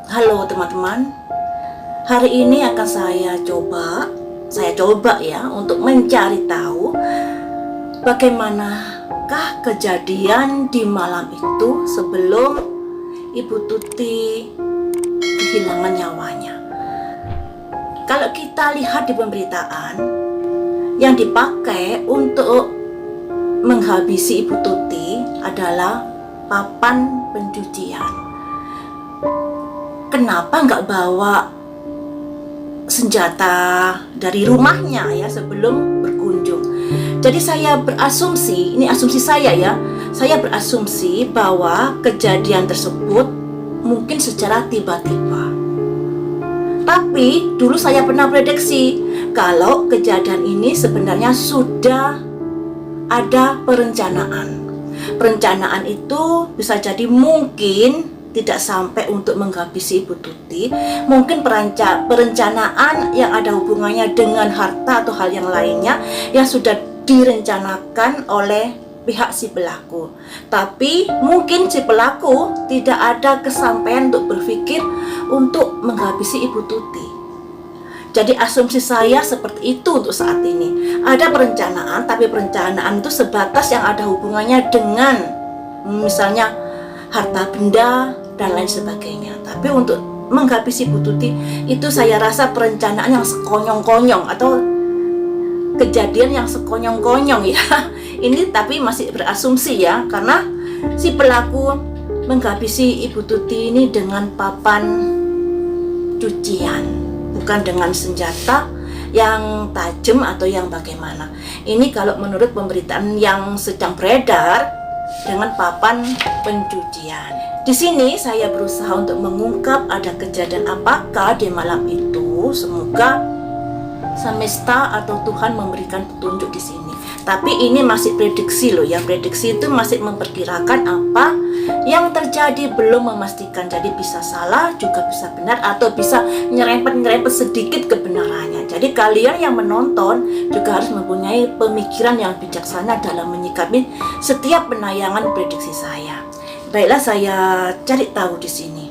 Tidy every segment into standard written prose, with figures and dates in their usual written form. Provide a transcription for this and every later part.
Halo teman-teman, hari ini akan saya coba ya untuk mencari tahu bagaimanakah kejadian di malam itu sebelum Ibu Tuti kehilangan nyawanya. Kalau kita lihat di pemberitaan, yang dipakai untuk menghabisi Ibu Tuti adalah papan pencucian. Kenapa nggak bawa senjata dari rumahnya ya sebelum berkunjung? Jadi saya berasumsi, ini asumsi saya ya, saya berasumsi bahwa kejadian tersebut mungkin secara tiba-tiba. Tapi dulu saya pernah prediksi kalau kejadian ini sebenarnya sudah ada perencanaan. Perencanaan itu bisa jadi mungkin tidak sampai untuk menghabisi Ibu Tuti, mungkin perencanaan yang ada hubungannya dengan harta atau hal yang lainnya yang sudah direncanakan oleh pihak si pelaku. Tapi mungkin si pelaku tidak ada kesampaian untuk berpikir untuk menghabisi Ibu Tuti. Jadi asumsi saya seperti itu untuk saat ini. Ada perencanaan, tapi perencanaan itu sebatas yang ada hubungannya dengan misalnya harta benda dan lain sebagainya. Tapi untuk menghabisi Ibu Tuti itu saya rasa perencanaan yang sekonyong-konyong atau kejadian yang sekonyong-konyong ya. Ini tapi masih berasumsi ya, karena si pelaku menghabisi Ibu Tuti ini dengan papan cucian, bukan dengan senjata yang tajam atau yang bagaimana. Ini kalau menurut pemberitaan yang sedang beredar dengan papan pencucian. Di sini saya berusaha untuk mengungkap ada kejadian apakah di malam itu. Semoga semesta atau Tuhan memberikan petunjuk di sini. Tapi ini masih prediksi loh ya. Prediksi itu masih memperkirakan apa yang terjadi, belum memastikan. Jadi bisa salah, juga bisa benar, atau bisa nyerempet sedikit kebenarannya. Jadi kalian yang menonton juga harus mempunyai pemikiran yang bijaksana dalam menyikapi setiap penayangan prediksi saya. Baiklah, saya cari tahu di sini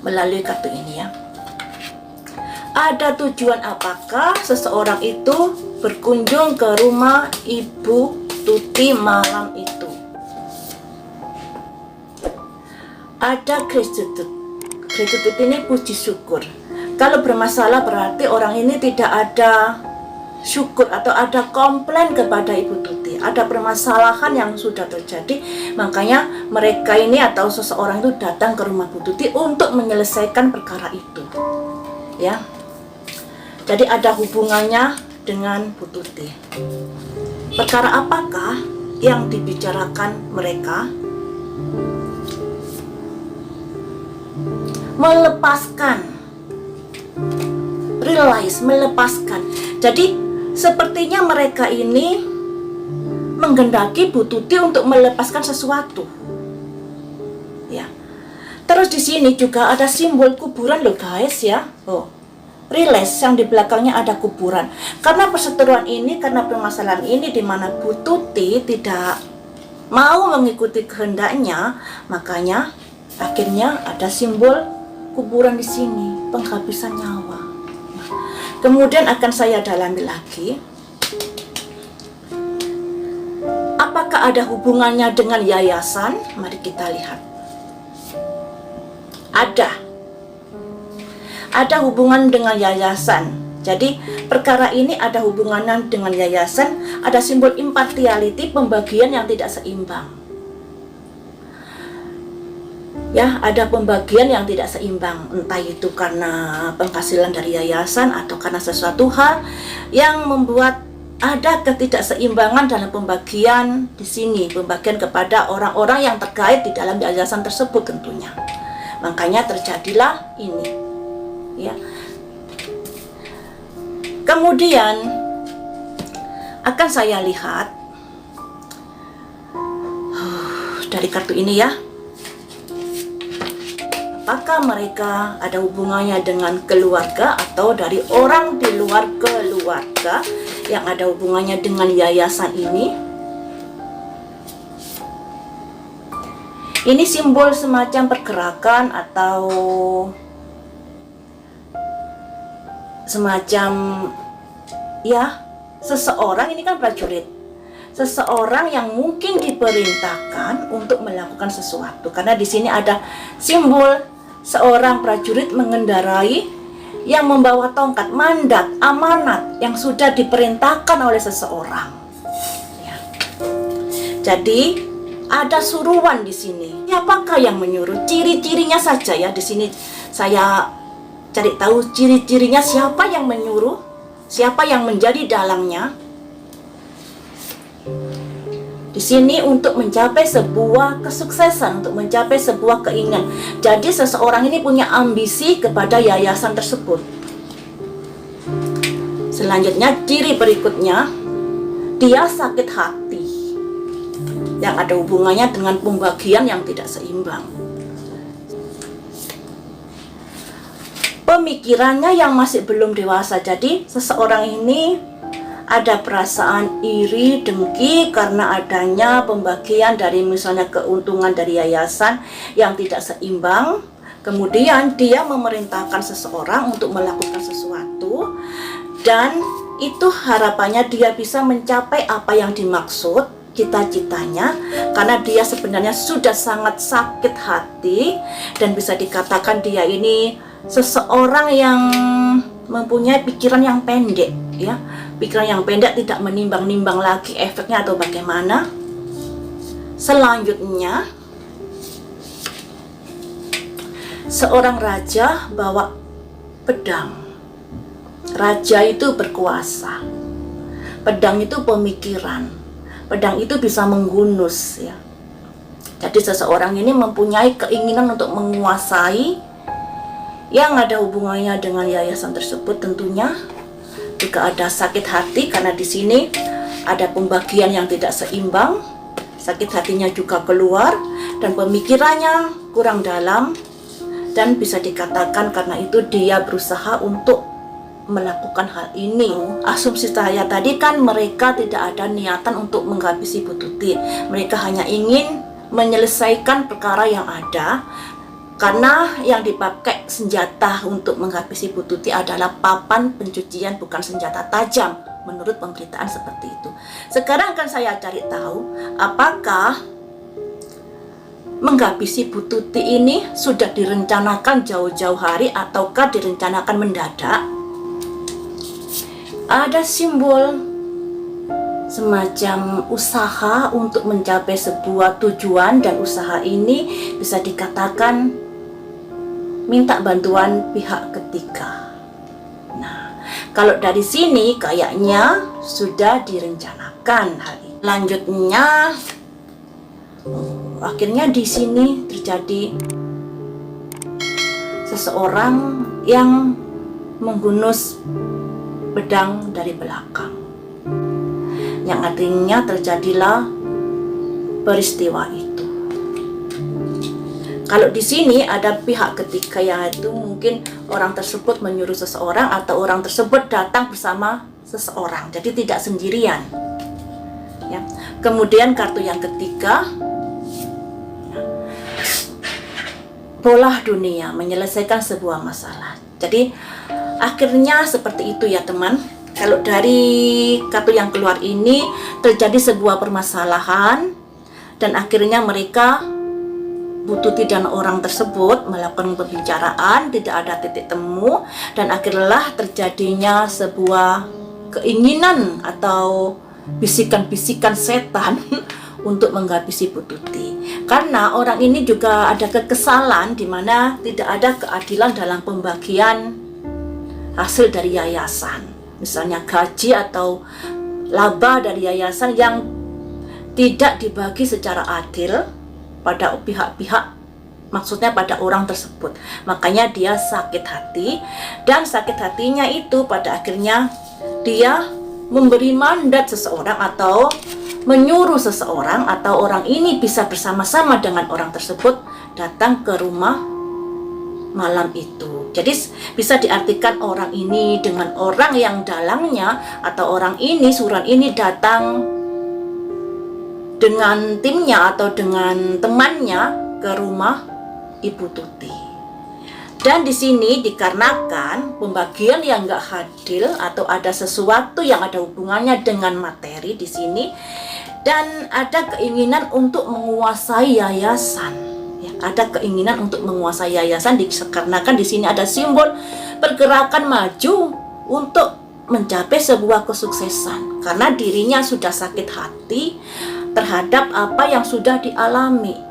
melalui kartu ini ya. Ada tujuan apakah seseorang itu berkunjung ke rumah Ibu Tuti malam itu? Ada gratitude. Gratitude ini puji syukur. Kalau bermasalah berarti orang ini tidak ada syukur atau ada komplain kepada Ibu Tuti. Ada permasalahan yang sudah terjadi, makanya mereka ini atau seseorang itu datang ke rumah Ibu Tuti untuk menyelesaikan perkara itu. Ya. Jadi ada hubungannya dengan Bu Tuti. Perkara apakah yang dibicarakan mereka? Melepaskan. Realize, melepaskan. Jadi sepertinya mereka ini menghendaki Bu Tuti untuk melepaskan sesuatu. Ya. Terus di sini juga ada simbol kuburan loh guys ya. Oh. Realize yang di belakangnya ada kuburan. Karena perseteruan ini, karena permasalahan ini di mana Bu Tuti tidak mau mengikuti kehendaknya, makanya akhirnya ada simbol kuburan di sini, penghabisan nyawa. Kemudian akan saya dalami lagi. Apakah ada hubungannya dengan yayasan? Mari kita lihat. Ada hubungan dengan yayasan. Jadi perkara ini ada hubungannya dengan yayasan. Ada simbol impartiality, pembagian yang tidak seimbang. Ya, ada pembagian yang tidak seimbang, entah itu karena penghasilan dari yayasan atau karena sesuatu hal yang membuat ada ketidakseimbangan dalam pembagian di sini, pembagian kepada orang-orang yang terkait di dalam yayasan tersebut tentunya. Makanya terjadilah ini. Ya. Kemudian akan saya lihat dari kartu ini ya. Apakah mereka ada hubungannya dengan keluarga atau dari orang di luar keluarga yang ada hubungannya dengan yayasan ini? Ini simbol semacam pergerakan atau semacam ya, seseorang ini kan prajurit. Seseorang yang mungkin diperintahkan untuk melakukan sesuatu. Karena di sini ada simbol seorang prajurit mengendarai yang membawa tongkat, mandat, amanat yang sudah diperintahkan oleh seseorang. Ya. Jadi ada suruhan di sini. Siapakah yang menyuruh? Ciri-cirinya saja ya, di sini saya cari tahu ciri-cirinya, siapa yang menyuruh, siapa yang menjadi dalangnya. Di sini untuk mencapai sebuah kesuksesan, untuk mencapai sebuah keinginan. Jadi seseorang ini punya ambisi kepada yayasan tersebut. Selanjutnya, ciri berikutnya, dia sakit hati, yang ada hubungannya dengan pembagian yang tidak seimbang. Pemikirannya yang masih belum dewasa. Jadi seseorang ini ada perasaan iri, dengki karena adanya pembagian dari misalnya keuntungan dari yayasan yang tidak seimbang. Kemudian dia memerintahkan seseorang untuk melakukan sesuatu, dan itu harapannya dia bisa mencapai apa yang dimaksud, cita-citanya, karena dia sebenarnya sudah sangat sakit hati, dan bisa dikatakan dia ini seseorang yang mempunyai pikiran yang pendek, ya. Pikiran yang pendek, tidak menimbang-nimbang lagi efeknya atau bagaimana. Selanjutnya, seorang raja bawa pedang. Raja itu berkuasa. Pedang itu pemikiran. Pedang itu bisa menggunus, ya. Jadi seseorang ini mempunyai keinginan untuk menguasai, yang ada hubungannya dengan yayasan tersebut. Tentunya juga ada sakit hati karena di sini ada pembagian yang tidak seimbang. Sakit hatinya juga keluar, dan pemikirannya kurang dalam, dan bisa dikatakan karena itu dia berusaha untuk melakukan hal ini. Asumsi saya tadi kan mereka tidak ada niatan untuk menghabisi Bu Tuti. Mereka hanya ingin menyelesaikan perkara yang ada, karena yang dipakai senjata untuk menghabisi Bu Tuti adalah papan pencucian, bukan senjata tajam, menurut pemberitaan seperti itu. Sekarang kan saya cari tahu, apakah menghabisi Bu Tuti ini sudah direncanakan jauh-jauh hari ataukah direncanakan mendadak? Ada simbol semacam usaha untuk mencapai sebuah tujuan, dan usaha ini bisa dikatakan minta bantuan pihak ketiga. Nah, kalau dari sini kayaknya sudah direncanakan hal ini. Lanjutnya, akhirnya di sini terjadi seseorang yang menghunus pedang dari belakang, yang artinya terjadilah peristiwa itu. Kalau di sini ada pihak ketiga, yaitu mungkin orang tersebut menyuruh seseorang atau orang tersebut datang bersama seseorang, jadi tidak sendirian. Ya. Kemudian kartu yang ketiga, bola dunia, menyelesaikan sebuah masalah. Jadi akhirnya seperti itu ya teman. Kalau dari kartu yang keluar ini terjadi sebuah permasalahan, dan akhirnya mereka, Bu Tuti dan orang tersebut melakukan pembicaraan, tidak ada titik temu, dan akhirnya terjadinya sebuah keinginan atau bisikan-bisikan setan untuk menghabisi Bu Tuti. Karena orang ini juga ada kekesalan di mana tidak ada keadilan dalam pembagian hasil dari yayasan. Misalnya gaji atau laba dari yayasan yang tidak dibagi secara adil pada pihak-pihak, maksudnya pada orang tersebut. Makanya dia sakit hati, dan sakit hatinya itu pada akhirnya dia memberi mandat seseorang atau menyuruh seseorang, atau orang ini bisa bersama-sama dengan orang tersebut datang ke rumah malam itu. Jadi bisa diartikan orang ini dengan orang yang dalangnya, atau orang ini, suruhan ini datang dengan timnya atau dengan temannya ke rumah Ibu Tuti. Dan di sini dikarenakan pembagian yang nggak adil atau ada sesuatu yang ada hubungannya dengan materi di sini, dan ada keinginan untuk menguasai yayasan. Ya, ada keinginan untuk menguasai yayasan dikarenakan di sini ada simbol pergerakan maju untuk mencapai sebuah kesuksesan karena dirinya sudah sakit hati terhadap apa yang sudah dialami.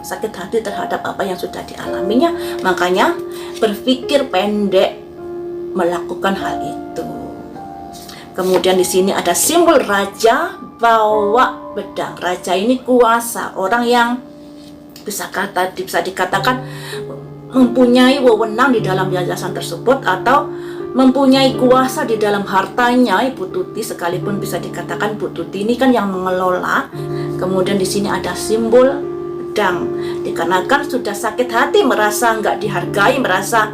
Sakit hati terhadap apa yang sudah dialaminya, makanya berpikir pendek melakukan hal itu. Kemudian di sini ada simbol raja bawa pedang. Raja ini kuasa, orang yang bisa dikatakan mempunyai wewenang di dalam yayasan tersebut atau mempunyai kuasa di dalam hartanya Ibu Tuti, sekalipun bisa dikatakan Bu Tuti ini kan yang mengelola. Kemudian di sini ada simbol pedang, dikarenakan sudah sakit hati, merasa nggak dihargai, merasa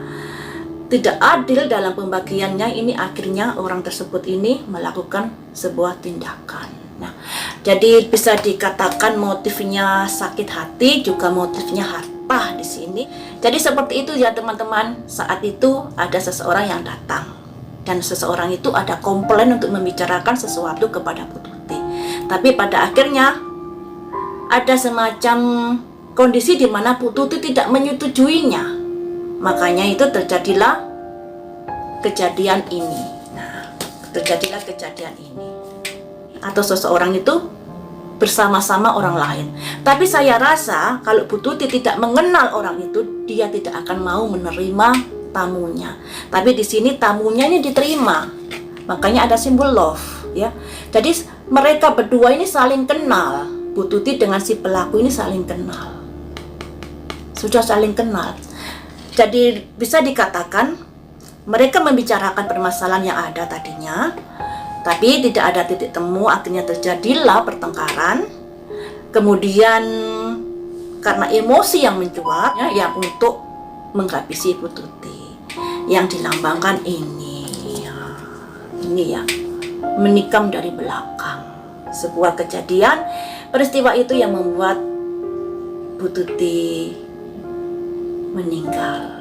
tidak adil dalam pembagiannya, ini akhirnya orang tersebut ini melakukan sebuah tindakan. Nah, jadi bisa dikatakan motifnya sakit hati, juga motifnya harta di sini. Jadi seperti itu ya teman-teman. Saat itu ada seseorang yang datang dan seseorang itu ada komplain untuk membicarakan sesuatu kepada Bu Tuti. Tapi pada akhirnya ada semacam kondisi di mana Bu Tuti tidak menyetujuinya. Makanya itu terjadilah kejadian ini. Nah, terjadilah kejadian ini. Atau seseorang itu bersama-sama orang lain. Tapi saya rasa kalau Bu Tuti tidak mengenal orang itu, dia tidak akan mau menerima tamunya. Tapi di sini tamunya ini diterima. Makanya ada simbol love, ya. Jadi mereka berdua ini saling kenal. Bu Tuti dengan si pelaku ini saling kenal. Sudah saling kenal. Jadi bisa dikatakan mereka membicarakan permasalahan yang ada tadinya, tapi tidak ada titik temu, akhirnya terjadilah pertengkaran. Kemudian karena emosi yang mencuat, ya, yang untuk menghabisi Bu Tuti, yang dilambangkan ini, ya, menikam dari belakang. Sebuah kejadian, peristiwa itu yang membuat Bu Tuti meninggal.